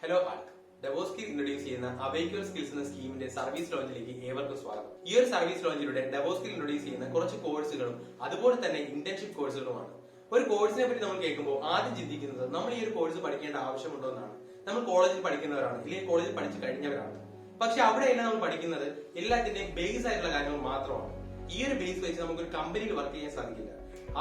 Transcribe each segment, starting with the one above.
Hello all. Devoskil introduce ചെയ്യുന്ന Available Skills എന്ന സ്കീമിന്റെ service ലോഞ്ചിലേക്ക് ഏവർക്കും സ്വാഗതം. ഈ ഒരു സർവീസ് ലോഞ്ചിലൂടെ Devoskil introduce ചെയ്യുന്ന കുറച്ച് കോഴ്സുകളും അതുപോലെ തന്നെ ഇന്റേൺഷിപ്പ് കോഴ്സുകളുമാണ്. ഒരു കോഴ്സിനെ പറ്റി നമ്മൾ കേൾക്കുമ്പോൾ ആദ്യം ചിന്തിക്കുന്നത് നമ്മൾ ഈ ഒരു കോഴ്സ് പഠിക്കേണ്ട ആവശ്യമുണ്ടോ എന്നാണ്. നമ്മൾ കോളേജിൽ പഠിക്കുന്നവരാണ്, അല്ലെങ്കിൽ കോളേജിൽ പഠിച്ചു കഴിഞ്ഞവരാണ്. പക്ഷെ അവിടെയല്ല നമ്മൾ പഠിക്കുന്നത് എല്ലാത്തിന്റെയും ബേസ് ആയിട്ടുള്ള കാര്യങ്ങൾ മാത്രമാണ്. ഈ ഒരു ബേസ് വെച്ച് നമുക്ക് ഒരു കമ്പനിയിൽ വർക്ക് ചെയ്യാൻ സാധിക്കില്ല.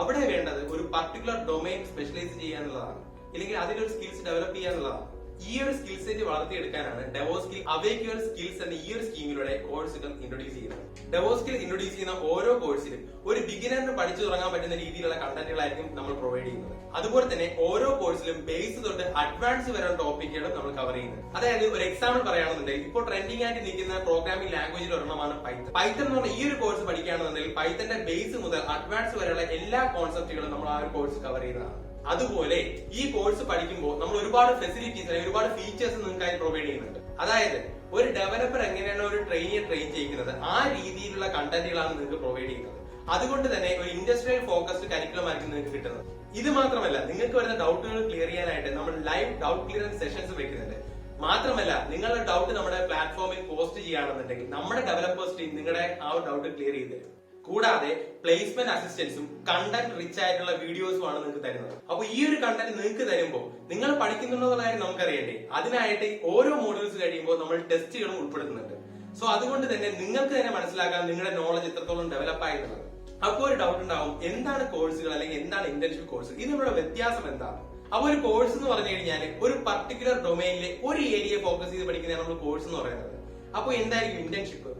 അവിടെ വേണ്ടത് ഒരു പർട്ടിക്കുലർ ഡൊമൈൻ സ്പെഷ്യലൈസ് ചെയ്യാന്നുള്ളതാണ്, അല്ലെങ്കിൽ അതിലൊരു സ്കിൽസ് ഡെവലപ്പ് ചെയ്യാന്നുള്ളതാണ്. ഈ ഒരു സ്കിൽ സെറ്റ് വളർത്തിയെടുക്കാനാണ് ഡെവോസ്കിൽ അവേക്യുവൽ സ്കിൽസ് എന്ന ഈ ഒരു സ്കീമിലൂടെ കോഴ്സുകൾ ഇൻട്രൊഡ്യൂസ് ചെയ്യുന്നത്. ഡെവോസ്കിൽ ഇൻട്രൊഡ്യൂസ് ചെയ്യുന്ന ഓരോ കോഴ്സിലും ഒരു ബിഗിനറിന് പഠിച്ചു തുടങ്ങാൻ പറ്റുന്ന രീതിയിലുള്ള കണ്ടന്റുകളായിരിക്കും നമ്മൾ പ്രൊവൈഡ് ചെയ്യുന്നത്. അതുപോലെ തന്നെ ഓരോ കോഴ്സിലും ബേസ് തൊട്ട് അഡ്വാൻസ് വരെയുള്ള ടോപ്പിക്കുകളും നമ്മൾ കവർ ചെയ്യുന്നത്. അതായത് ഒരു എക്സാമ്പിൾ പറയുകയാണെന്നുണ്ടെങ്കിൽ ഇപ്പോൾ ട്രെൻഡിംഗ് ആയിട്ട് നിൽക്കുന്ന പ്രോഗ്രാമിംഗ് ലാംഗ്വേജിൽ ഒരെണ്ണമാണ് പൈത്തൺ. പൈത്തൺ എന്ന് പറഞ്ഞ ഈ ഒരു കോഴ്സ് പഠിക്കുകയാണെന്നുണ്ടെങ്കിൽ പൈത്തന്റെ ബേസ് മുതൽ അഡ്വാൻസ് വരെയുള്ള എല്ലാ കോൺസെപ്റ്റുകളും നമ്മൾ ആ ഒരു കോഴ്സ് കവർ ചെയ്യുന്നതാണ്. അതുപോലെ ഈ കോഴ്സ് പഠിക്കുമ്പോൾ നമ്മൾ ഒരുപാട് ഫെസിലിറ്റീസ് അല്ലെങ്കിൽ ഒരുപാട് ഫീച്ചേഴ്സ് നിങ്ങൾക്കായി പ്രൊവൈഡ് ചെയ്യുന്നുണ്ട്. അതായത് ഒരു ഡെവലപ്പർ എങ്ങനെയാണ് ഒരു ട്രെയിനിയെ ട്രെയിൻ ചെയ്യുന്നത് ആ രീതിയിലുള്ള കണ്ടന്റുകളാണ് നിങ്ങൾക്ക് പ്രൊവൈഡ് ചെയ്യുന്നത്. അതുകൊണ്ട് തന്നെ ഒരു ഇൻഡസ്ട്രിയൽ ഫോക്കസ്ഡ് കരിക്കുലം ആയിരിക്കും നിങ്ങൾക്ക് കിട്ടുന്നത്. ഇത് മാത്രമല്ല, നിങ്ങൾക്ക് വരുന്ന ഡൗട്ടുകൾ ക്ലിയർ ചെയ്യാനായിട്ട് നമ്മൾ ലൈവ് ഡൗട്ട് ക്ലിയറൻസ് സെഷൻസ് വെക്കുന്നുണ്ട്. മാത്രമല്ല, നിങ്ങളുടെ ഡൗട്ട് നമ്മുടെ പ്ലാറ്റ്ഫോമിൽ പോസ്റ്റ് ചെയ്യുകയാണെന്നുണ്ടെങ്കിൽ നമ്മുടെ ഡെവലപ്പേഴ്സ് ടീം നിങ്ങളുടെ ആ ഒരു ഡൗട്ട് ക്ലിയർ ചെയ്ത് തരും. കൂടാതെ പ്ലേസ്മെന്റ് അസിസ്റ്റൻസും കണ്ടന്റ് റിച്ച് ആയിട്ടുള്ള വീഡിയോസുമാണ് നിങ്ങൾക്ക് തരുന്നത്. അപ്പൊ ഈ ഒരു കണ്ടന്റ് നിങ്ങൾക്ക് തരുമ്പോൾ നിങ്ങൾ പഠിക്കുന്നുണ്ടെന്നുള്ള കാര്യം നമുക്കറിയണ്ടേ. അതിനായിട്ട് ഓരോ മോഡ്യൂൾസ് കഴിയുമ്പോൾ നമ്മൾ ടെസ്റ്റുകളും ഉൾപ്പെടുത്തുന്നുണ്ട്. സോ അതുകൊണ്ട് തന്നെ നിങ്ങൾക്ക് തന്നെ മനസ്സിലാക്കാൻ നിങ്ങളുടെ നോളജ് എത്രത്തോളം ഡെവലപ്പ് ആയിട്ടുള്ളത്. അപ്പോൾ ഒരു ഡൗട്ട് ഉണ്ടാവും, എന്താണ് കോഴ്സുകൾ അല്ലെങ്കിൽ എന്താണ് ഇന്റേൺഷിപ്പ് കോഴ്സ്, ഇതിനുള്ള വ്യത്യാസം എന്താണ്? അപ്പൊ ഒരു കോഴ്സ് എന്ന് പറഞ്ഞു കഴിഞ്ഞാൽ ഒരു പർട്ടിക്കുലർ ഡൊമൈനിലെ ഒരു ഏരിയ ഫോക്കസ് ചെയ്ത് പഠിക്കുന്നതാണ് നമ്മൾ കോഴ്സ് എന്ന് പറയുന്നത്. അപ്പൊ എന്തായിരിക്കും ഇന്റേൺഷിപ്പ്?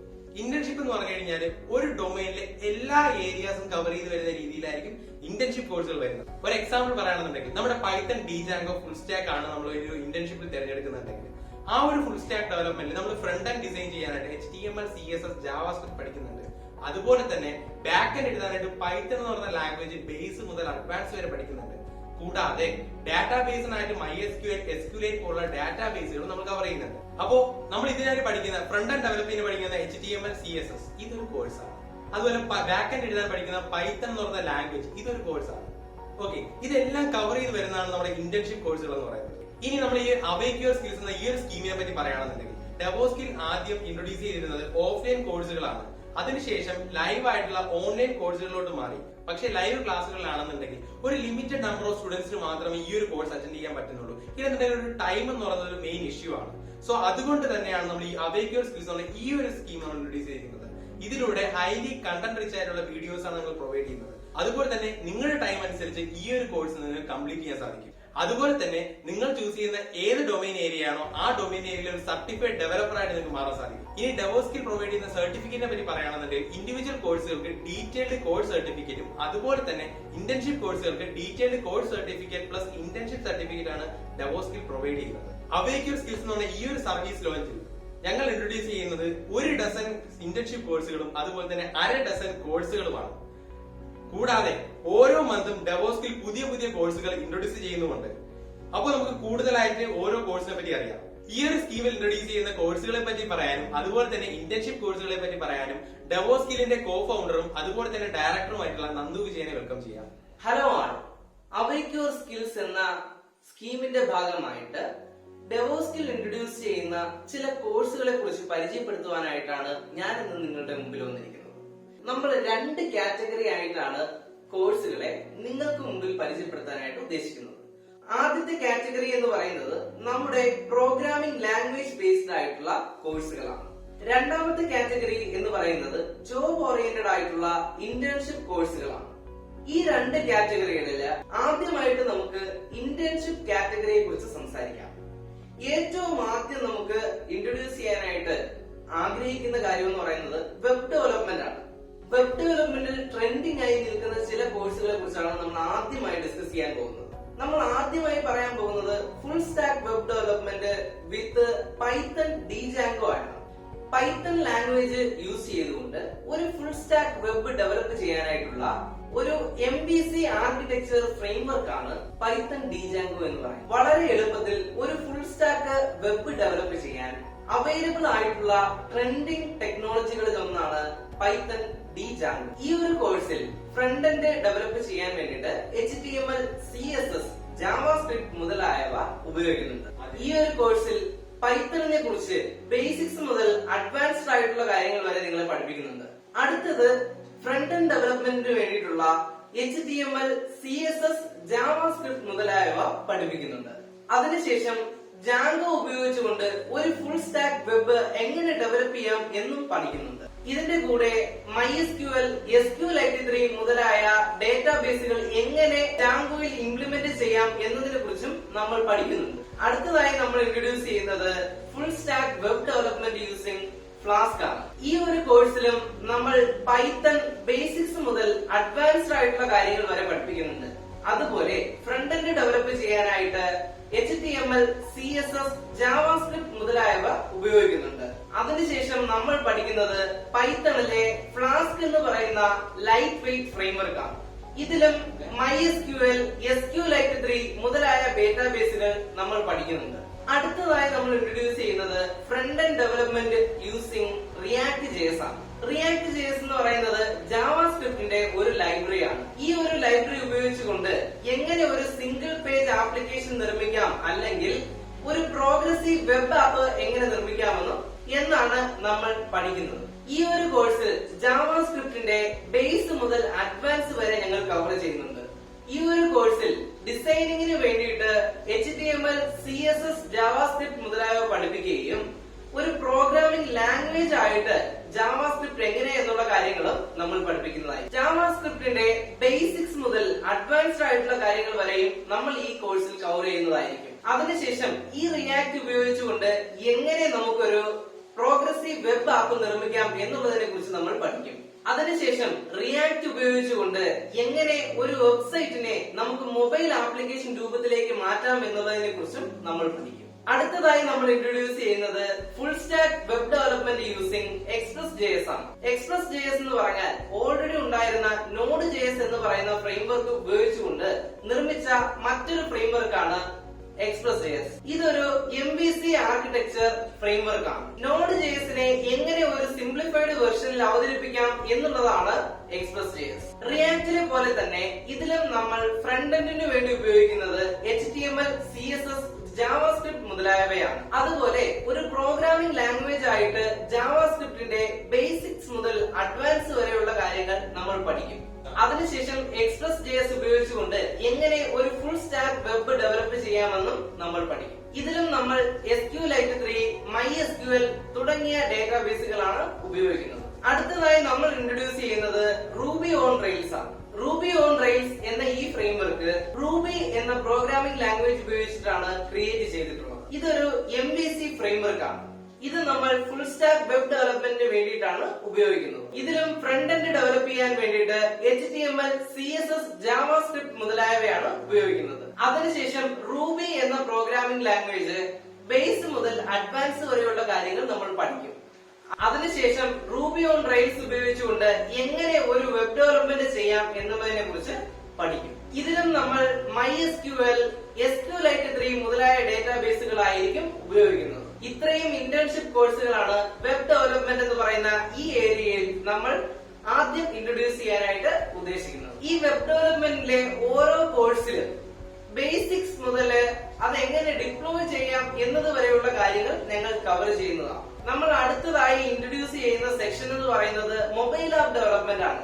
ഇന്റേൺഷിപ്പ് എന്ന് പറഞ്ഞു കഴിഞ്ഞാൽ ഒരു ഡൊമൈനിലെ എല്ലാ ഏരിയാസും കവർ ചെയ്ത് വരുന്ന രീതിയിലായിരിക്കും ഇന്റേൺഷിപ്പ് കോഴ്സുകൾ വരുന്നത്. ഒരു എക്സാമ്പിൾ പറയുകയാണെന്നുണ്ടെങ്കിൽ നമ്മുടെ പൈത്തൺ Django ഫുൾ സ്റ്റാക്ക് ആണ് നമ്മൾ ഒരു ഇന്റേൺഷിപ്പിൽ തിരഞ്ഞെടുക്കുന്നുണ്ടെങ്കിൽ ആ ഒരു ഫുൾ സ്റ്റാക്ക് ഡെവലപ്മെന്റിൽ നമ്മൾ ഫ്രണ്ട് എൻഡ് ഡിസൈൻ ചെയ്യാനായിട്ട് HTML, CSS, JavaScript പഠിക്കുന്നുണ്ട്. അതുപോലെ തന്നെ ബാക്ക് എൻഡ് എഴുതാനായിട്ട് പൈത്തൺ എന്ന് പറഞ്ഞ ലാംഗ്വേജ് ബേസ് മുതൽ അഡ്വാൻസ് വരെ പഠിക്കുന്നുണ്ട്. കൂടാതെ ഡാറ്റാബേസിനായിട്ട് MySQL, SQLite പോലുള്ള ഡാറ്റാബേസുകൾ നമ്മൾ കവർ ചെയ്യുന്നുണ്ട്. അപ്പോ നമ്മൾ ഇതിനായിട്ട് പഠിക്കുന്ന ഫ്രണ്ട് എൻഡ് ഡെവലപ്പിംഗ് പഠിക്കുന്ന HTML, CSS ഇതൊരു കോഴ്സാണ്. അതുപോലെ ബാക്ക് എൻഡ് എഴുതാൻ പഠിക്കുന്ന പൈത്തൺ എന്ന് പറഞ്ഞ ലാംഗ്വേജ് ഇതൊരു കോഴ്സാണ്. ഓക്കെ, ഇതെല്ലാം കവർ ചെയ്ത് വരുന്നതാണ് നമ്മുടെ ഇന്റേൺഷിപ്പ് കോഴ്സുകൾ എന്ന് പറയുന്നത്. ഇനി നമ്മൾ ഈ അവേക്യുവൽ സ്കിൽസ് എന്ന ഈ ഒരു സ്കീമിനെ പറ്റി പറയുകയാണെന്നുണ്ടെങ്കിൽ ഡെവോസ്കിൽ ആദ്യം ഇൻട്രൊഡ്യൂസ് ചെയ്തിരുന്നത് ഓഫ്ലൈൻ കോഴ്സുകളാണ്. അതിനുശേഷം ലൈവ് ആയിട്ടുള്ള ഓൺലൈൻ കോഴ്സുകളിലോട്ട് മാറി. പക്ഷേ ലൈവ് ക്ലാസ്സുകളിലാണെന്നുണ്ടെങ്കിൽ ഒരു ലിമിറ്റഡ് നമ്പർ ഓഫ് സ്റ്റുഡൻസിന് മാത്രമേ ഈ ഒരു കോഴ്സ് അറ്റൻഡ് ചെയ്യാൻ പറ്റുന്നുള്ളൂ. ഇതെന്നുണ്ടെങ്കിൽ ഒരു ടൈം എന്ന് പറയുന്നത് ഒരു മെയിൻ ഇഷ്യൂ ആണ്. സോ അതുകൊണ്ട് തന്നെയാണ് നമ്മൾ ഈ അവേക്യുവൽ സ്കിൽസ് എന്നുള്ള ഈ ഒരു സ്കീം നമ്മൾ ഇൻട്രൊഡ്യൂസ് ചെയ്യുന്നത്. ഇതിലൂടെ ഹൈലി കണ്ടന്റ് റിച്ച് ആയിട്ടുള്ള വീഡിയോസ് ആണ് നമ്മൾ പ്രൊവൈഡ് ചെയ്യുന്നത്. അതുപോലെ തന്നെ നിങ്ങളുടെ ടൈം അനുസരിച്ച് ഈ ഒരു കോഴ്സ് നിങ്ങൾക്ക് കംപ്ലീറ്റ് ചെയ്യാൻ സാധിക്കും. അതുപോലെ തന്നെ നിങ്ങൾ ചൂസ് ചെയ്യുന്ന ഏത് ഡൊമൈൻ ഏരിയ ആണോ ആ ഡൊമൈൻ ഏരിയയിൽ ഒരു സർട്ടിഫൈഡ് ഡെവലപ്പർ ആയിട്ട് നിങ്ങൾക്ക് മാറാൻ സാധിക്കും. ഇനി ഡെവോസ്കിൽ പ്രൊവൈഡ് ചെയ്യുന്ന സർട്ടിഫിക്കറ്റിനെ പറ്റി പറയുകയാണെന്നുണ്ടെങ്കിൽ ഇൻഡിവിജ്വൽ കോഴ്സുകൾക്ക് ഡീറ്റെയിൽഡ് കോഴ്സ് സർട്ടിഫിക്കറ്റും അതുപോലെ തന്നെ ഇന്റേൺഷിപ്പ് കോഴ്സുകൾക്ക് detailed course certificate plus internship certificate ആണ് ഡെവോസ്കിൽ പ്രൊവൈഡ് ചെയ്യുന്നത്. അവേക്യുവൽ സ്കിൽസ് എന്ന് പറഞ്ഞ ഈ ഒരു സർവീസ് ലോഞ്ചിൽ ഞങ്ങൾ ഇൻട്രൊഡ്യൂസ് ചെയ്യുന്നത് 1 ഡസൻ ഇന്റേൺഷിപ്പ് കോഴ്സുകളും അതുപോലെ തന്നെ 1/2 ഡസൻ കോഴ്സുകളുമാണ്. കൂടാതെ ഓരോ മന്തും ഡെവോസ്കിൽ പുതിയ പുതിയ കോഴ്സുകൾ ഇൻട്രൊഡ്യൂസ് ചെയ്യുന്നുമുണ്ട്. അപ്പോൾ നമുക്ക് കൂടുതലായിട്ട് ഓരോ കോഴ്സിനെ പറ്റി അറിയാം. ഈ ഒരു സ്കീമിൽ ഇൻട്രൊഡ്യൂസ് ചെയ്യുന്ന കോഴ്സുകളെ പറ്റി പറയാനും അതുപോലെ തന്നെ ഇന്റേൺഷിപ്പ് കോഴ്സുകളെ പറ്റി പറയാനും ഡെവോസ്കിലിന്റെ കോ ഫൗണ്ടറും അതുപോലെ തന്നെ ഡയറക്ടറുമായിട്ടുള്ള നന്ദു വിജയനെ വെൽക്കം ചെയ്യാം. ഹലോ ആൾ, അവേക്യുവൽ സ്കിൽസ് എന്ന സ്കീമിന്റെ ഭാഗമായിട്ട് ഡെവോസ്കിൽ ഇൻട്രൊഡ്യൂസ് ചെയ്യുന്ന ചില കോഴ്സുകളെ കുറിച്ച് പരിചയപ്പെടുത്തുവാനായിട്ടാണ് ഞാൻ ഇന്ന് നിങ്ങളുടെ മുമ്പിൽ വന്നിരിക്കുന്നത്. നമ്മൾ 2 കാറ്റഗറി ആയിട്ടാണ് കോഴ്സുകളെ നിങ്ങൾക്ക് മുമ്പിൽ പരിചയപ്പെടുത്താനായിട്ട് ഉദ്ദേശിക്കുന്നത്. ആദ്യത്തെ കാറ്റഗറി എന്ന് പറയുന്നത് നമ്മുടെ പ്രോഗ്രാമിംഗ് ലാംഗ്വേജ് ബേസ്ഡ് ആയിട്ടുള്ള കോഴ്സുകളാണ്. രണ്ടാമത്തെ കാറ്റഗറി എന്ന് പറയുന്നത് ജോബ് ഓറിയന്റഡ് ആയിട്ടുള്ള ഇന്റേൺഷിപ്പ് കോഴ്സുകളാണ്. ഈ 2 കാറ്റഗറികളിൽ ആദ്യമായിട്ട് നമുക്ക് ഇന്റേൺഷിപ്പ് കാറ്റഗറിയെ കുറിച്ച് സംസാരിക്കാം. ഏറ്റവും ആദ്യം നമുക്ക് ഇൻട്രൊഡ്യൂസ് ചെയ്യാനായിട്ട് ആഗ്രഹിക്കുന്ന കാര്യം എന്ന് പറയുന്നത് വെബ് ഡെവലപ്മെന്റ് ആണ്. വെബ് ഡെവലപ്മെന്റിൽ ട്രെൻഡിംഗ് ആയി നിൽക്കുന്ന ചില കോഴ്സുകളെ കുറിച്ചാണ് നമ്മൾ ആദ്യമായി ഡിസ്കസ് ചെയ്യാൻ പോകുന്നത്. നമ്മൾ ആദ്യമായി പറയാൻ പോകുന്നത് ഫുൾ സ്റ്റാക്ക് വെബ് ഡെവലപ്മെന്റ് വിത്ത് പൈത്തൺ Django ആണ്. പൈത്തൺ ലാംഗ്വേജ് യൂസ് ചെയ്തുകൊണ്ട് ഒരു ഫുൾ സ്റ്റാക്ക് വെബ് ഡെവലപ്പ് ചെയ്യാനായിട്ടുള്ള ഒരു MVC ആർക്കിടെക്ചർ ഫ്രെയിംവർക്ക് ആണ് പൈത്തൺ Django എന്ന് പറയുന്നത്. വളരെ എളുപ്പത്തിൽ ഒരു ഫുൾ സ്റ്റാക്ക് വെബ് ഡെവലപ്പ് ചെയ്യാൻ അവൈലബിൾ ആയിട്ടുള്ള ട്രെൻഡിംഗ് ടെക്നോളജികളിൽ ഒന്നാണ് പൈത്തൺ Django. ഈ ഒരു കോഴ്സിൽ ഫ്രണ്ട് എൻഡ് ഡെവലപ്പ് ചെയ്യാൻ വേണ്ടിയിട്ട് HTML, CSS, JavaScript മുതലായവ ഉപയോഗിക്കുന്നുണ്ട്. ഈ ഒരു കോഴ്സിൽ പൈത്തണിനെ കുറിച്ച് ബേസിക്സ് മുതൽ അഡ്വാൻസ്ഡ് ആയിട്ടുള്ള കാര്യങ്ങൾ വരെ നിങ്ങളെ പഠിപ്പിക്കുന്നുണ്ട്. അടുത്തത് ഫ്രണ്ട് എൻഡ് ഡെവലപ്മെന്റിന് വേണ്ടിയിട്ടുള്ള HTML, CSS, JavaScript മുതലായവ പഠിപ്പിക്കുന്നുണ്ട്. അതിനുശേഷം Django ഉപയോഗിച്ചുകൊണ്ട് ഒരു ഫുൾ സ്റ്റാക്ക് വെബ് എങ്ങനെ ഡെവലപ്പ് ചെയ്യാം എന്നും പഠിക്കുന്നുണ്ട്. ഇതിന്റെ കൂടെ MySQL, SQLite മുതലായ ഡേറ്റാബേസുകൾ എങ്ങനെ Djangoയിൽ ഇംപ്ലിമെന്റ് ചെയ്യാം എന്നതിനെ കുറിച്ചും നമ്മൾ പഠിക്കുന്നുണ്ട്. അടുത്തതായി നമ്മൾ ഇൻട്രൊഡ്യൂസ് ചെയ്യുന്നത് full stack web development using flask ആണ്. ഈ ഒരു കോഴ്സിലും നമ്മൾ പൈത്തൺ ബേസിക്സ് മുതൽ അഡ്വാൻസ്ഡ് ആയിട്ടുള്ള കാര്യങ്ങൾ വരെ പഠിപ്പിക്കുന്നുണ്ട്. അതുപോലെ ഫ്രണ്ട് എൻഡ് ഡെവലപ്പ് ചെയ്യാനായിട്ട് HTML, CSS, JavaScript മുതലായവ ഉപയോഗിക്കുന്നുണ്ട്. അതിനുശേഷം നമ്മൾ പഠിക്കുന്നത് പൈത്തണിലെ ഫ്ലാസ്ക് എന്ന് പറയുന്ന ലൈറ്റ് വെയ്റ്റ് ഫ്രെയിംവർക്ക് ആണ്. ഇതിലും MySQL, SQLite മുതലായ ഡേറ്റാബേസുകൾ നമ്മൾ പഠിക്കുന്നുണ്ട്. അടുത്തതായി നമ്മൾ ഇൻട്രൊഡ്യൂസ് ചെയ്യുന്നത് front end development using Reactjs ആണ്. Reactjs എന്ന് പറയുന്നത് ജാവാസ്ക്രിപ്റ്റിന്റെ ഒരു ലൈബ്രറിയാണ്. ഈ ഒരു ലൈബ്രറി ഉപയോഗിച്ചുകൊണ്ട് എങ്ങനെ ഒരു സിംഗിൾ പേജ് ആപ്ലിക്കേഷൻ നിർമ്മിക്കാം, അല്ലെങ്കിൽ ഒരു പ്രോഗ്രസീവ് വെബ് ആപ്പ് എങ്ങനെ നിർമ്മിക്കാമെന്നും എന്നാണ് നമ്മൾ പഠിക്കുന്നത്. ഈ ഒരു കോഴ്സിൽ ജാവാസ്ക്രിപ്റ്റിന്റെ ബേസ് മുതൽ അഡ്വാൻസ് വരെ ഞങ്ങൾ കവർ ചെയ്യുന്നുണ്ട്. ഈ ഒരു കോഴ്സിൽ ഡിസൈനിങ്ങിന് വേണ്ടിയിട്ട് HTML, CSS, JavaScript മുതലായവ പഠിപ്പിക്കുകയും ഒരു പ്രോഗ്രാമിംഗ് ലാംഗ്വേജ് ആയിട്ട് ജാവാസ്ക്രിപ്റ്റ് എങ്ങനെ എന്നുള്ള കാര്യങ്ങളും നമ്മൾ പഠിപ്പിക്കുന്നതായി. ജാവാസ്ക്രിപ്റ്റിന്റെ ബേസിക്സ് മുതൽ അഡ്വാൻസ്ഡ് ആയിട്ടുള്ള കാര്യങ്ങൾ വരെയും നമ്മൾ ഈ കോഴ്സിൽ കവർ ചെയ്യുന്നതായിരിക്കും. അതിനുശേഷം ഈ റിയാക്ട് ഉപയോഗിച്ചുകൊണ്ട് എങ്ങനെ നമുക്കൊരു പ്രോഗ്രസീവ് വെബ് ആപ്പ് നിർമ്മിക്കാം എന്നുള്ളതിനെ കുറിച്ച് നമ്മൾ പഠിക്കും. അതിനുശേഷം റിയാക്ട് ഉപയോഗിച്ചുകൊണ്ട് എങ്ങനെ ഒരു വെബ്സൈറ്റിനെ നമുക്ക് മൊബൈൽ ആപ്ലിക്കേഷൻ രൂപത്തിലേക്ക് മാറ്റാം എന്നുള്ളതിനെ കുറിച്ചും നമ്മൾ പഠിക്കും. അടുത്തതായി നമ്മൾ ഇൻട്രൊഡ്യൂസ് ചെയ്യുന്നത് full stack web development using Express.js ആണ്. Express.js എന്ന് പറഞ്ഞാൽ ഓൾറെഡി ഉണ്ടായിരുന്ന Node.js എന്ന് പറയുന്ന ഫ്രെയിംവർക്ക് ഉപയോഗിച്ചുകൊണ്ട് നിർമ്മിച്ച മറ്റൊരു ഫ്രെയിംവർക്കാണ് Express.js. ഇതൊരു MVC ആർക്കിടെക്ചർ ഫ്രെയിംവർക്ക് ആണ്. Node.jsനെ എങ്ങനെ ഒരു സിംപ്ലിഫൈഡ് വെർഷനിൽ അവതരിപ്പിക്കാം എന്നുള്ളതാണ് Express.js. റിയാക്റ്റിലെ പോലെ തന്നെ ഇതിലും നമ്മൾ ഫ്രണ്ട് എൻഡിന് വേണ്ടി ഉപയോഗിക്കുന്നത് HTML, CSS, JavaScript മുതലായവയാണ്. അതുപോലെ ഒരു പ്രോഗ്രാമിംഗ് ലാംഗ്വേജ് ആയിട്ട് ജാവാസ്ക്രിപ്റ്റിന്റെ ബേസിക്സ് മുതൽ അഡ്വാൻസ് വരെയുള്ള കാര്യങ്ങൾ നമ്മൾ പഠിക്കും. അതിനുശേഷം Express.js ഉപയോഗിച്ചുകൊണ്ട് എങ്ങനെ ഒരു ഫുൾ സ്റ്റാക്ക് വെബ് ഡെവലപ്പ് ചെയ്യാമെന്നും നമ്മൾ പഠിക്കും. ഇതിലും നമ്മൾ SQLite, MySQL തുടങ്ങിയ ഡേറ്റാബേസുകളാണ് ഉപയോഗിക്കുന്നത്. അടുത്തതായി നമ്മൾ ഇൻട്രൊഡ്യൂസ് ചെയ്യുന്നത് Ruby on Rails ആണ്. Ruby on Rails എന്ന ഈ ഫ്രെയിംവർക്ക് Ruby എന്ന പ്രോഗ്രാമിംഗ് ലാംഗ്വേജ് ഉപയോഗിച്ചിട്ടാണ് ക്രിയേറ്റ് ചെയ്തിട്ടുള്ളത്. ഇതൊരു MVC ഫ്രെയിംവർക്ക് ആണ്. ഇത് നമ്മൾ ഫുൾ സ്റ്റാക്ക് വെബ് ഡെവലപ്മെന്റിന് വേണ്ടിയിട്ടാണ് ഉപയോഗിക്കുന്നത്. ഇതിലും ഫ്രണ്ട് എൻഡ് ഡെവലപ്പ് ചെയ്യാൻ വേണ്ടിയിട്ട് HTML, CSS, JavaScript മുതലായവയാണ് ഉപയോഗിക്കുന്നത്. അതിനുശേഷം Ruby എന്ന പ്രോഗ്രാമിംഗ് ലാംഗ്വേജ് ബേസ് മുതൽ അഡ്വാൻസ് വരെയുള്ള കാര്യങ്ങൾ നമ്മൾ പഠിക്കും. അതിനുശേഷം Ruby on Rails ഉപയോഗിച്ചുകൊണ്ട് എങ്ങനെ ഒരു വെബ് ഡെവലപ്മെന്റ് ചെയ്യാം എന്നുള്ളതിനെ കുറിച്ച് പഠിക്കും. ഇതിലും നമ്മൾ MySQL, SQLite മുതലായ ഡേറ്റാബേസുകളായിരിക്കും ഉപയോഗിക്കുന്നത്. ഇത്രയും ഇന്റേൺഷിപ്പ് കോഴ്സുകളാണ് വെബ് ഡെവലപ്മെന്റ് എന്ന് പറയുന്ന ഈ ഏരിയയിൽ നമ്മൾ ആദ്യം ഇൻട്രൊഡ്യൂസ് ചെയ്യാനായിട്ട് ഉദ്ദേശിക്കുന്നത്. ഈ വെബ് ഡെവലപ്മെന്റിലെ ഓരോ കോഴ്സിലും ബേസിക്സ് മുതൽ അത് എങ്ങനെ ഡിപ്ലോയ് ചെയ്യാം എന്നത് വരെയുള്ള കാര്യങ്ങൾ ഞങ്ങൾ കവർ ചെയ്യുന്നതാണ്. നമ്മൾ അടുത്തതായി ഇൻട്രൊഡ്യൂസ് ചെയ്യുന്ന സെക്ഷൻ എന്ന് പറയുന്നത് മൊബൈൽ ആപ്പ് ഡെവലപ്മെന്റ് ആണ്.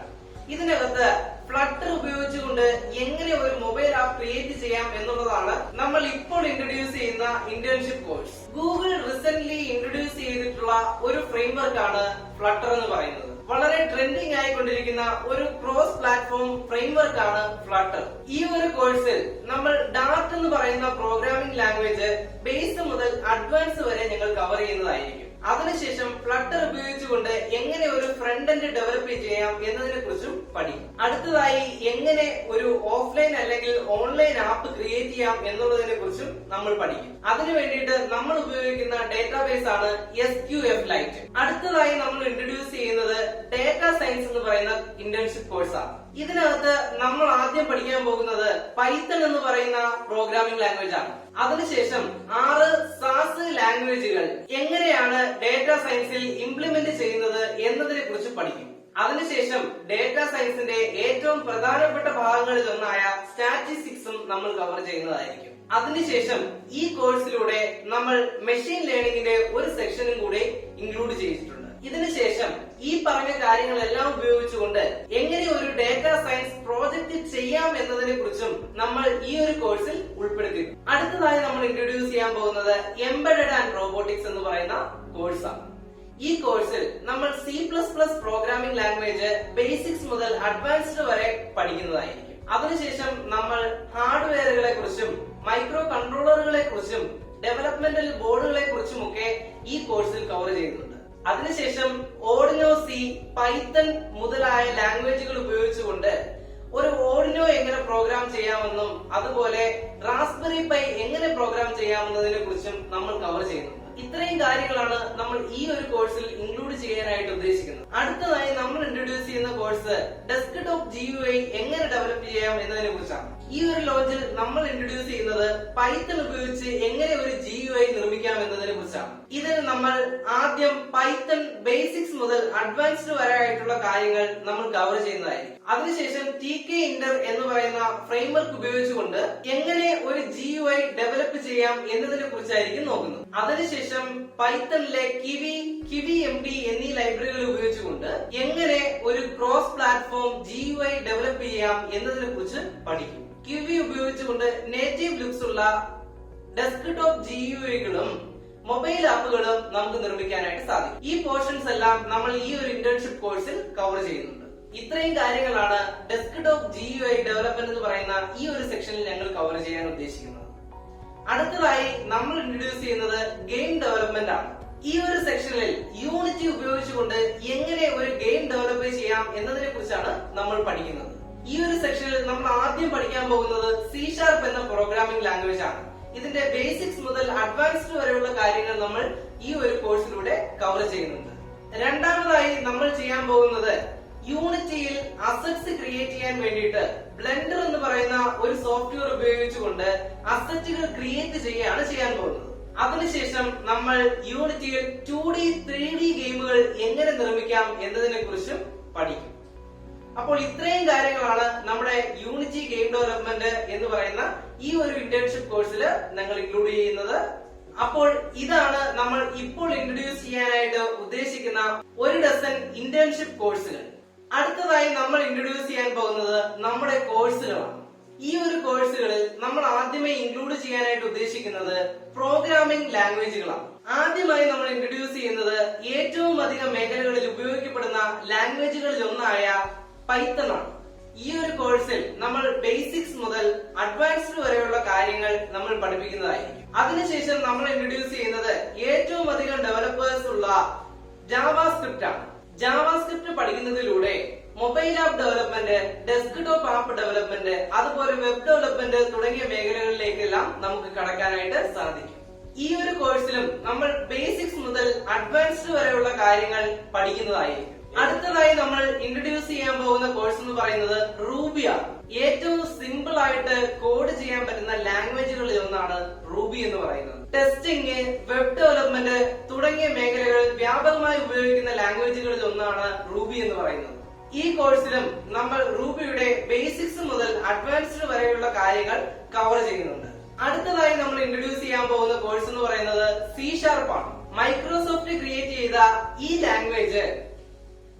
ഇതിനകത്ത് ഫ്ലട്ടർ ഉപയോഗിച്ചുകൊണ്ട് എങ്ങനെ ഒരു മൊബൈൽ ആപ്പ് ക്രിയേറ്റ് ചെയ്യാം എന്നുള്ളതാണ് നമ്മൾ ഇപ്പോൾ ഇൻട്രൊഡ്യൂസ് ചെയ്യുന്ന internship course. Google recently introduce ചെയ്തിട്ടുള്ള ഒരു ഫ്രെയിംവർക്ക് ആണ് ഫ്ലട്ടർ എന്ന് പറയുന്നത്. വളരെ ട്രെൻഡിങ് ആയിക്കൊണ്ടിരിക്കുന്ന ഒരു ക്രോസ് പ്ലാറ്റ്ഫോം ഫ്രെയിംവർക്ക് ആണ് ഫ്ലട്ടർ. ഈ ഒരു കോഴ്സിൽ നമ്മൾ ഡാർട്ട് എന്ന് പറയുന്ന പ്രോഗ്രാമിംഗ് ലാംഗ്വേജ് ബേസ് മുതൽ അഡ്വാൻസ് വരെ ഞങ്ങൾ കവർ ചെയ്യുന്നതായിരിക്കും. അതിനുശേഷം ഫ്ലട്ടർ ഉപയോഗിച്ചുകൊണ്ട് എങ്ങനെ ഒരു ഫ്രണ്ട് എൻഡ് ഡെവലപ്പ് ചെയ്യാം എന്നതിനെ കുറിച്ചും പഠിക്കും. അടുത്തതായി എങ്ങനെ ഒരു ഓഫ്ലൈൻ അല്ലെങ്കിൽ ഓൺലൈൻ ആപ്പ് ക്രിയേറ്റ് ചെയ്യാം എന്നുള്ളതിനെ കുറിച്ചും നമ്മൾ പഠിക്കും. അതിനു വേണ്ടിയിട്ട് നമ്മൾ ഉപയോഗിക്കുന്ന ഡേറ്റാബേസ് ആണ് SQLite. അടുത്തതായി നമ്മൾ ഇൻട്രൊഡ്യൂസ് ചെയ്യുന്നത് ഡേറ്റ സയൻസ് എന്ന് പറയുന്ന ഇന്റേൺഷിപ്പ് കോഴ്സാണ്. ഇതിനകത്ത് നമ്മൾ ആദ്യം പഠിക്കാൻ പോകുന്നത് പൈത്തൺ എന്ന് പറയുന്ന പ്രോഗ്രാമിംഗ് ലാംഗ്വേജ് ആണ്. അതിനുശേഷം 6 SAS ലാംഗ്വേജുകൾ എങ്ങനെയാണ് ഡേറ്റ സയൻസിൽ ഇംപ്ലിമെന്റ് ചെയ്യുന്നത് എന്നതിനെ കുറിച്ച് പഠിക്കും. അതിനുശേഷം ഡേറ്റ സയൻസിന്റെ ഏറ്റവും പ്രധാനപ്പെട്ട ഭാഗങ്ങളിൽ ഒന്നായ സ്റ്റാറ്റിസ്റ്റിക്സും നമ്മൾ കവർ ചെയ്യുന്നതായിരിക്കും. അതിനുശേഷം ഈ കോഴ്സിലൂടെ നമ്മൾ മെഷീൻ ലേണിംഗിന്റെ ഒരു സെക്ഷനും കൂടെ ഇൻക്ലൂഡ് ചെയ്തിട്ടുണ്ട്. ഇതിനുശേഷം ഈ പറഞ്ഞ കാര്യങ്ങളെല്ലാം ഉപയോഗിച്ചുകൊണ്ട് എങ്ങനെ ഒരു ഡാറ്റാ സയൻസ് പ്രോജക്റ്റ് ചെയ്യാം എന്നതിനെ കുറിച്ചും നമ്മൾ ഈ ഒരു കോഴ്സിൽ ഉൾപ്പെടുത്തി. അടുത്തതായി നമ്മൾ ഇൻട്രൊഡ്യൂസ് ചെയ്യാൻ പോകുന്നത് എംബഡഡ് ആൻഡ് റോബോട്ടിക്സ് എന്ന് പറയുന്ന കോഴ്സാണ്. ഈ കോഴ്സിൽ നമ്മൾ C++ പ്രോഗ്രാമിംഗ് ലാംഗ്വേജ് ബേസിക്സ് മുതൽ അഡ്വാൻസ്ഡ് വരെ പഠിക്കുന്നതായിരിക്കും. അതിനുശേഷം നമ്മൾ ഹാർഡ്വെയറുകളെ കുറിച്ചും മൈക്രോ കൺട്രോളറുകളെ കുറിച്ചും ഡെവലപ്മെന്റൽ ബോർഡുകളെ കുറിച്ചും ഒക്കെ ഈ കോഴ്സിൽ കവർ ചെയ്യുന്നുണ്ട്. അതിനുശേഷം ഓർഡിനോ സി, പൈത്തൺ മുതലായ ലാംഗ്വേജുകൾ ഉപയോഗിച്ചുകൊണ്ട് ഒരു ഓർഡിനോ എങ്ങനെ പ്രോഗ്രാം ചെയ്യാമെന്നും അതുപോലെ റാസ്ബെറി പൈ എങ്ങനെ പ്രോഗ്രാം ചെയ്യാമെന്നതിനെ കുറിച്ചും നമ്മൾ കവർ ചെയ്യുന്നു. ഇത്രയും കാര്യങ്ങളാണ് നമ്മൾ ഈ ഒരു കോഴ്സിൽ ഇൻക്ലൂഡ് ചെയ്യാനായിട്ട് ഉദ്ദേശിക്കുന്നത്. അടുത്തതായി നമ്മൾ ഇൻട്രൊഡ്യൂസ് ചെയ്യുന്ന കോഴ്സ് ഡെസ്ക്ടോപ്പ് GUI എങ്ങനെ ഡെവലപ്പ് ചെയ്യാം എന്നതിനെ കുറിച്ചാണ്. ഈ ഒരു ലോഞ്ചിൽ നമ്മൾ ഇൻട്രൊഡ്യൂസ് ചെയ്യുന്നത് പൈത്തൺ ഉപയോഗിച്ച് എങ്ങനെ ഒരു GUI നിർമ്മിക്കാം എന്നതിനെ കുറിച്ചാണ്. ഇതിൽ നമ്മൾ ആദ്യം പൈത്തൺ ബേസിക്സ് മുതൽ അഡ്വാൻസ്ഡ് വരെ ആയിട്ടുള്ള കാര്യങ്ങൾ നമ്മൾ കവർ ചെയ്യുന്നതായിരിക്കും. അതിനുശേഷം Tkinter എന്ന് പറയുന്ന ഫ്രെയിംവർക്ക് ഉപയോഗിച്ചുകൊണ്ട് എങ്ങനെ ഒരു GUI ഡെവലപ്പ് ചെയ്യാം എന്നതിനെ കുറിച്ചായിരിക്കും നോക്കുന്നത്. അതിനുശേഷം പൈത്തണിലെ KivyMD എന്നീ ലൈബ്രറികൾ ഉപയോഗിച്ചുകൊണ്ട് എങ്ങനെ ഒരു ക്രോസ് പ്ലാറ്റ്ഫോം GUI ഡെവലപ്പ് ചെയ്യാം എന്നതിനെ കുറിച്ച് പഠിക്കും. Kivy ഉപയോഗിച്ചുകൊണ്ട് നേറ്റീവ് ലുക്സ് ഉള്ള ഡെസ്ക്ടോപ്പ് GUIകളും മൊബൈൽ ആപ്പുകളും നമുക്ക് നിർമ്മിക്കാനായിട്ട് സാധിക്കും. ഈ പോർഷൻസ് എല്ലാം നമ്മൾ ഈ ഒരു ഇന്റേൺഷിപ്പ് കോഴ്സിൽ കവർ ചെയ്യുന്നുണ്ട്. ഇത്രയും കാര്യങ്ങളാണ് ഡെസ്ക്ടോപ്പ് GUI ഡെവലപ്മെന്റ് എന്ന് പറയുന്ന ഈ ഒരു സെക്ഷനിൽ ഞങ്ങൾ കവർ ചെയ്യാൻ ഉദ്ദേശിക്കുന്നത്. അടുത്തതായി നമ്മൾ ഇൻട്രൊഡ്യൂസ് ചെയ്യുന്നത് ഗെയിം ഡെവലപ്മെന്റ് ആണ്. ഈ ഒരു സെക്ഷനിൽ യൂണിറ്റി ഉപയോഗിച്ചുകൊണ്ട് എങ്ങനെ ഒരു ഗെയിം ഡെവലപ്പ് ചെയ്യാം എന്നതിനെ കുറിച്ചാണ് നമ്മൾ പഠിക്കുന്നത്. ഈ ഒരു സെക്ഷനിൽ നമ്മൾ ആദ്യം പഠിക്കാൻ പോകുന്നത് C# എന്ന പ്രോഗ്രാമിംഗ് ലാംഗ്വേജ് ആണ്. ഇതിന്റെ ബേസിക്സ് മുതൽ അഡ്വാൻസ്ഡ് വരെയുള്ള കാര്യങ്ങൾ നമ്മൾ ഈ ഒരു കോഴ്സിലൂടെ കവർ ചെയ്യുന്നുണ്ട്. രണ്ടാമതായി നമ്മൾ ചെയ്യാൻ പോകുന്നത് യൂണിറ്റിയിൽ അസറ്റ്സ് ക്രിയേറ്റ് ചെയ്യാൻ വേണ്ടിയിട്ട് ബ്ലെൻഡർ എന്ന് പറയുന്ന ഒരു സോഫ്റ്റ്വെയർ ഉപയോഗിച്ചുകൊണ്ട് അസറ്റുകൾ ക്രിയേറ്റ് ചെയ്യുകയാണ് ചെയ്യാൻ പോകുന്നത്. അതിനുശേഷം നമ്മൾ യൂണിറ്റിയിൽ 2D 3D ഗെയിമുകൾ എങ്ങനെ നിർമ്മിക്കാം എന്നതിനെ കുറിച്ചും പഠിക്കും. അപ്പോൾ ഇത്രയും കാര്യങ്ങളാണ് നമ്മുടെ യൂണിറ്റി ഗെയിം ഡെവലപ്മെന്റ് എന്ന് പറയുന്ന ഈ ഒരു ഇന്റേൺഷിപ്പ് കോഴ്സിൽ ഞങ്ങൾ ഇൻക്ലൂഡ് ചെയ്യുന്നത്. അപ്പോൾ ഇതാണ് നമ്മൾ ഇപ്പോൾ ഇൻട്രൊഡ്യൂസ് ചെയ്യാനായിട്ട് ഉദ്ദേശിക്കുന്ന 1 ഡസൻ ഇന്റേൺഷിപ്പ് കോഴ്സുകൾ. അടുത്തതായി നമ്മൾ ഇൻട്രൊഡ്യൂസ് ചെയ്യാൻ പോകുന്നത് നമ്മുടെ കോഴ്സുകളാണ്. ഈ ഒരു കോഴ്സുകളിൽ നമ്മൾ ആദ്യമേ ഇൻക്ലൂഡ് ചെയ്യാനായിട്ട് ഉദ്ദേശിക്കുന്നത് പ്രോഗ്രാമിംഗ് ലാംഗ്വേജുകളാണ്. ആദ്യമായി നമ്മൾ ഇൻട്രൊഡ്യൂസ് ചെയ്യുന്നത് ഏറ്റവും അധികം മേഖലകളിൽ ഉപയോഗിക്കപ്പെടുന്ന ലാംഗ്വേജുകളിൽ ഒന്നായ പൈത്തൺ ആണ്. ഈ ഒരു കോഴ്സിൽ നമ്മൾ ബേസിക്സ് മുതൽ അഡ്വാൻസ്ഡ് വരെയുള്ള കാര്യങ്ങൾ നമ്മൾ പഠിപ്പിക്കുന്നതായിരിക്കും. അതിനുശേഷം നമ്മൾ ഇൻട്രൊഡ്യൂസ് ചെയ്യുന്നത് ഏറ്റവും അധികം ഡെവലപ്പേഴ്സ് ഉള്ള ജാവാസ്ക്രിപ്റ്റ് ആണ്. ജാവാസ്ക്രിപ്റ്റ് പഠിക്കുന്നതിലൂടെ mobile app development, desktop app development, അതുപോലെ വെബ് ഡെവലപ്മെന്റ് തുടങ്ങിയ മേഖലകളിലേക്കെല്ലാം നമുക്ക് കടക്കാനായിട്ട് സാധിക്കും. ഈ ഒരു കോഴ്സിലും നമ്മൾ ബേസിക്സ് മുതൽ അഡ്വാൻസ്ഡ് വരെയുള്ള കാര്യങ്ങൾ പഠിക്കുന്നതായിരിക്കും. അടുത്തതായി നമ്മൾ ഇൻട്രൊഡ്യൂസ് ചെയ്യാൻ പോകുന്ന കോഴ്സ് എന്ന് പറയുന്നത് റൂബി ആണ്. ഏറ്റവും സിമ്പിൾ ആയിട്ട് കോഡ് ചെയ്യാൻ പറ്റുന്ന ലാംഗ്വേജുകളിൽ ഒന്നാണ് റൂബി എന്ന് പറയുന്നത്. ടെസ്റ്റിംഗ്, വെബ് ഡെവലപ്മെന്റ് തുടങ്ങിയ മേഖലകളിൽ വ്യാപകമായി ഉപയോഗിക്കുന്ന ലാംഗ്വേജുകളിൽ ഒന്നാണ് റൂബി എന്ന് പറയുന്നത്. ഈ കോഴ്സിലും നമ്മൾ റൂബിയുടെ ബേസിക്സ് മുതൽ അഡ്വാൻസ്ഡ് വരെയുള്ള കാര്യങ്ങൾ കവർ ചെയ്യുന്നുണ്ട്. അടുത്തതായി നമ്മൾ ഇൻട്രൊഡ്യൂസ് ചെയ്യാൻ പോകുന്ന കോഴ്സ് എന്ന് പറയുന്നത് C# ആണ്. മൈക്രോസോഫ്റ്റ് ക്രിയേറ്റ് ചെയ്ത ഈ language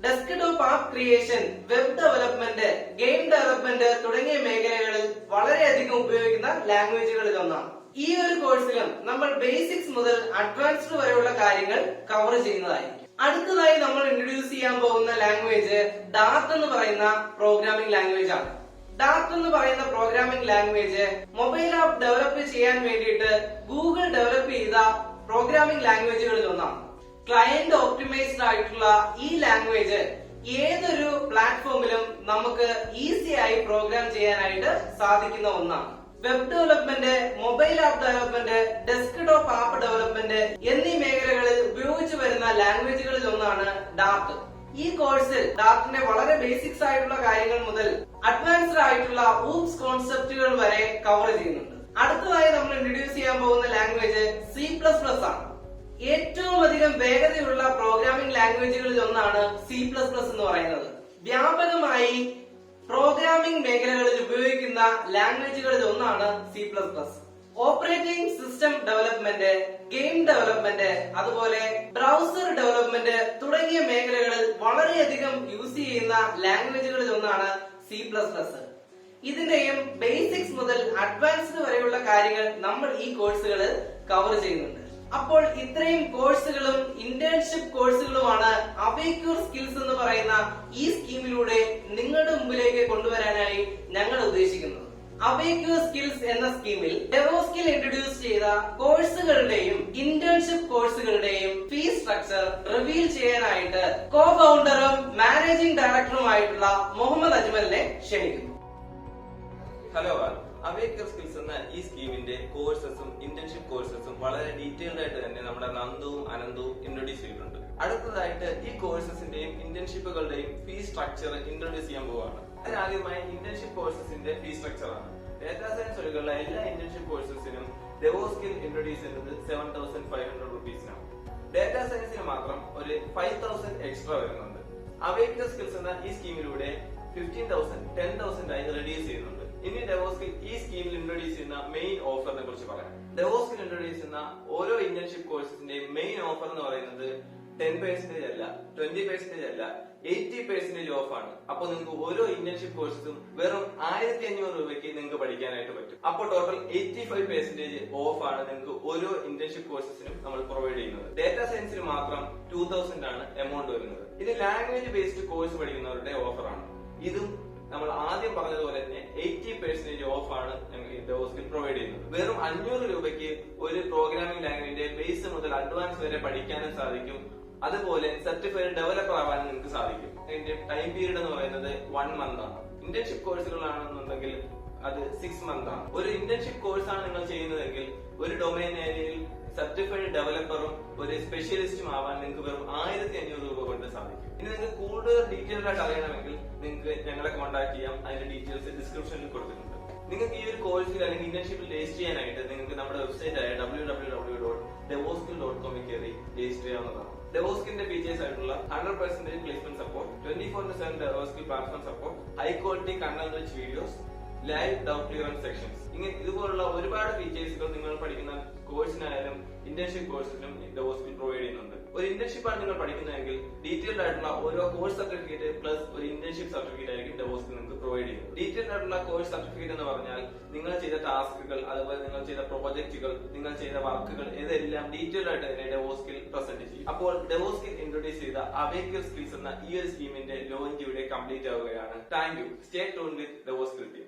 desktop app creation, web development, game development തുടങ്ങിയ മേഖലകളിൽ വളരെയധികം ഉപയോഗിക്കുന്ന ലാംഗ്വേജുകളിൽ ഒന്നാണ്. ഈ ഒരു കോഴ്സിലും നമ്മൾ ബേസിക്സ് മുതൽ അഡ്വാൻസ്ഡ് വരെയുള്ള കാര്യങ്ങൾ കവർ ചെയ്യുന്നതായിരിക്കും. അടുത്തതായി നമ്മൾ ഇൻട്രൊഡ്യൂസ് ചെയ്യാൻ പോകുന്ന ലാംഗ്വേജ് ഡാർട്ട് എന്ന് പറയുന്ന പ്രോഗ്രാമിംഗ് ലാംഗ്വേജ് ആണ്. ഡാർട്ട് എന്ന് പറയുന്ന programming language mobile app develop ചെയ്യാൻ വേണ്ടിയിട്ട് ഗൂഗിൾ ഡെവലപ്പ് ചെയ്ത പ്രോഗ്രാമിംഗ് ലാംഗ്വേജുകളിൽ ഒന്നാണ്. ക്ലയന്റ് ഓപ്റ്റിമൈസ്ഡ് ആയിട്ടുള്ള ഈ ലാംഗ്വേജ് ഏതൊരു പ്ലാറ്റ്ഫോമിലും നമുക്ക് ഈസി ആയി പ്രോഗ്രാം ചെയ്യാനായിട്ട് സാധിക്കുന്ന ഒന്നാണ്. Web development, mobile app development, desktop app development എന്നീ മേഖലകളിൽ ഉപയോഗിച്ചു വരുന്ന ലാംഗ്വേജുകളിൽ ഒന്നാണ് ഡാർട്ട്. ഈ കോഴ്സിൽ ഡാർട്ടിന്റെ വളരെ ബേസിക്സ് ആയിട്ടുള്ള കാര്യങ്ങൾ മുതൽ അഡ്വാൻസ്ഡ് ആയിട്ടുള്ള ഊപ്സ് കോൺസെപ്റ്റുകൾ വരെ കവർ ചെയ്യുന്നുണ്ട്. അടുത്തതായി നമ്മൾ ഇൻട്രൊഡ്യൂസ് ചെയ്യാൻ പോകുന്ന ലാംഗ്വേജ് C++ ആണ്. ഏറ്റവും അധികം വേഗതയുള്ള പ്രോഗ്രാമിംഗ് ലാംഗ്വേജുകളിൽ ഒന്നാണ് C++ എന്ന് പറയുന്നത്. വ്യാപകമായി പ്രോഗ്രാമിംഗ് മേഖലകളിൽ ഉപയോഗിക്കുന്ന ലാംഗ്വേജുകളിൽ ഒന്നാണ് C++. Operating system development, game development, അതുപോലെ ബ്രൗസർ ഡെവലപ്മെന്റ് തുടങ്ങിയ മേഖലകളിൽ വളരെയധികം യൂസ് ചെയ്യുന്ന ലാംഗ്വേജുകളിൽ ഒന്നാണ് C++. ഇതിന്റെയും ബേസിക്സ് മുതൽ അഡ്വാൻസ്ഡ് വരെയുള്ള കാര്യങ്ങൾ നമ്മൾ ഈ കോഴ്സുകൾ കവർ ചെയ്യുന്നുണ്ട്. അപ്പോൾ ഇത്രയും കോഴ്സുകളും ഇന്റേൺഷിപ്പ് കോഴ്സുകളുമാണ് അവേക്യൂർ സ്കിൽസ് എന്ന് പറയുന്ന ഈ സ്കീമിലൂടെ നിങ്ങളുടെ മുമ്പിലേക്ക് കൊണ്ടുവരാനായി ഞങ്ങൾ ഉദ്ദേശിക്കുന്നത്. അവേക്യൂർ സ്കിൽസ് എന്ന സ്കീമിൽ ഡെവോസ്കിൽ ഇൻട്രൊഡ്യൂസ് ചെയ്ത കോഴ്സുകളുടെയും ഇന്റേൺഷിപ്പ് കോഴ്സുകളുടെയും ഫീസ് സ്ട്രക്ചർ റിവീൽ ചെയ്യാനായിട്ട് കോ ഫൗണ്ടറും മാനേജിംഗ് ഡയറക്ടറുമായിട്ടുള്ള മുഹമ്മദ് അജ്മലിനെ ക്ഷണിക്കുന്നു. ഹലോ ആൾ, അവേക്യൂർ സ്കിൽസ് എന്ന ഈ സ്കീമിന്റെ കോഴ്സസും ഇന്റേൺഷിപ്പ് കോഴ്സസും വളരെ ഡീറ്റെയിൽഡ് ആയിട്ട് തന്നെ നമ്മുടെ നന്ദുവും അനന്തവും ഇൻട്രൊഡ്യൂസ് ചെയ്തിട്ടുണ്ട്. അടുത്തതായിട്ട് ഈ കോഴ്സസിന്റെയും ഇന്റേൺഷിപ്പുകളുടെയും ഫീസ് സ്ട്രക്ചർ ഇൻട്രൊഡ്യൂസ് ചെയ്യാൻ പോവുകയാണ്. അതിനാദ്യമായി ഇന്റേൺഷിപ്പ് കോഴ്സസിന്റെ ഫീസ് സ്ട്രക്ചർ ആണ്. ഡാറ്റാ സയൻസ് ഒഴികെയുള്ള എല്ലാ ഇന്റേൺഷിപ്പ് കോഴ്സസിനും ഡെവോസ്കിൽ ഇൻട്രൊഡ്യൂസ് ചെയ്യുന്നത് 7,500 റുപ്പീസിനാണ്. ഡാറ്റാ സയൻസിന് മാത്രം ഒരു 5,000 എക്സ്ട്രാ വരുന്നുണ്ട്. അവേക്യൂർ സ്കിൽസ് എന്ന ഈ സ്കീമിലൂടെ 15,000 10,000 ആയി റെഡ്യൂസ് ചെയ്യുന്നുണ്ട്. ഇനി ഡെവോസ്കിൽ ഈ സ്കീമിൽ ഇൻട്രൊഡ്യൂസ് ചെയ്യുന്ന മെയിൻ ഓഫറിനെ കുറിച്ച് പറയാം. ഡെവോസ്കിൽ ഇൻട്രൊഡ്യൂസ് ചെയ്യുന്ന ഓരോ ഇന്റേൺഷിപ്പ് കോഴ്സിന്റെയും മെയിൻ ഓഫർ എന്ന് പറയുന്നത് 10% അല്ല, 20% അല്ല, 80% ഓഫ് ആണ്. അപ്പൊ നിങ്ങൾക്ക് ഓരോ ഇന്റേൺഷിപ്പ് കോഴ്സും വെറും 1,500 രൂപയ്ക്ക് നിങ്ങൾക്ക് പഠിക്കാനായിട്ട് പറ്റും. അപ്പോൾ ടോട്ടൽ 85% ഓഫ് ആണ് നിങ്ങൾക്ക് ഓരോ ഇന്റേൺഷിപ്പ് കോഴ്സസിനും നമ്മൾ പ്രൊവൈഡ് ചെയ്യുന്നത്. ഡാറ്റാ സയൻസിന് മാത്രം 2,000 ആണ് എമൗണ്ട് വരുന്നത്. ഇത് ലാംഗ്വേജ് ബേസ്ഡ് കോഴ്സ് പഠിക്കുന്നവരുടെ ഓഫറാണ്. ഇതും നമ്മൾ ആദ്യം പറഞ്ഞതുപോലെ തന്നെ 80% ഓഫ് ആണ് ഡെവോസ്കിൽ പ്രൊവൈഡ് ചെയ്യുന്നത്. വെറും 500 രൂപയ്ക്ക് ഒരു പ്രോഗ്രാമിംഗ് ലാംഗ്വേജിന്റെ ബേസ് മുതൽ അഡ്വാൻസ് വരെ പഠിക്കാനും സാധിക്കും. അതുപോലെ സർട്ടിഫൈഡ് ഡെവലപ്പർ ആവാനും നിങ്ങൾക്ക് സാധിക്കും. അതിന്റെ ടൈം പീരീഡ് എന്ന് പറയുന്നത് 1 മന്ത് ആണ്. ഇന്റേൺഷിപ്പ് കോഴ്സുകളാണെന്നുണ്ടെങ്കിൽ അത് 6 മന്ത് ആണ്. ഒരു ഇന്റേൺഷിപ്പ് കോഴ്സാണ് നിങ്ങൾ ചെയ്യുന്നതെങ്കിൽ ഒരു ഡൊമൈൻ ഏരിയയിൽ സർട്ടിഫൈഡ് ഡെവലപ്പറും ഒരു സ്പെഷ്യലിസ്റ്റും ആവാൻ നിങ്ങൾക്ക് വെറും 1,500 രൂപ കൊണ്ട് സാധിക്കും. ഇനി നിങ്ങൾക്ക് കൂടുതൽ ഡീറ്റെയിൽഡ് ആയിട്ട് അറിയണമെങ്കിൽ നിങ്ങൾക്ക് ഞങ്ങളെ കോൺടാക്ട് ചെയ്യാം. അതിന്റെ ഡീറ്റെയിൽസ് ഡിസ്ക്രിപ്ഷനിൽ കൊടുത്തിട്ടുണ്ട്. നിങ്ങൾക്ക് ഈ ഒരു കോഴ്സിൽ അല്ലെങ്കിൽ ഇന്റേൺഷിപ്പിൽ രജിസ്റ്റർ ചെയ്യാനായിട്ട് നിങ്ങൾക്ക് നമ്മുടെ വെബ്സൈറ്റ് ആയ www.devoskil.com കയറി രജിസ്റ്റർ ചെയ്യാവുന്നതാണ്. ഡെവോസ്കിലിന്റെ ഫീച്ചേഴ്സ് ആയിട്ടുള്ള 100% പ്ലേസ്മെന്റ് സപ്പോർട്ട്, 24/7 ഡെവോസ്കിൽ platform support, high quality content rich videos, live doubt clearance sessions, ഇങ്ങനെ ഇതുപോലുള്ള ഒരുപാട് ഫീച്ചേഴ്സുകൾ നിങ്ങൾ പഠിക്കുന്ന കോഴ്സിനായാലും ഇന്റേൺഷിപ്പ് കോഴ്സിനും ഡെവോസ്കിൽ പ്രൊവൈഡ് ചെയ്യുന്നുണ്ട്. ഒരു ഇന്റേൺഷിപ്പ് ആണ് നിങ്ങൾ പഠിക്കുന്നതെങ്കിൽ ഡീറ്റെയിൽഡ് ആയിട്ടുള്ള ഓരോ കോഴ്സ് സർട്ടിഫിക്കറ്റ് പ്ലസ് ഒരു ഇന്റേൺഷിപ്പ് സർട്ടിഫിക്കറ്റ് ആയിരിക്കും ഡെവോസ്കിൽ നിങ്ങൾക്ക് പ്രൊവൈഡ് ചെയ്യുന്നത്. ഡീറ്റെയിൽഡ് ആയിട്ടുള്ള കോഴ്സ് സർട്ടിഫിക്കറ്റ് എന്ന് പറഞ്ഞാൽ നിങ്ങൾ ചെയ്ത ടാസ്കുകൾ, അതുപോലെ നിങ്ങൾ ചെയ്ത പ്രോജക്റ്റുകൾ, നിങ്ങൾ ചെയ്ത വർക്കുകൾ, ഇതെല്ലാം ഡീറ്റെയിൽഡ് ആയിട്ട് തന്നെ ഡെവോസ്കിൽ പ്രസന്റ് ചെയ്യും. അപ്പോൾ ഡെവോസ്കിൽ ഇൻട്രൊഡ്യൂസ് ചെയ്ത അവേക്യൂർ സ്കിൽസ് എന്ന ഈ ഒരു സ്കീമിന്റെ ലോഞ്ച് ഇവിടെ കംപ്ലീറ്റ് ആവുകയാണ്. Thank you. Stay tuned with ഡെവോസ്കിൽ ടീം.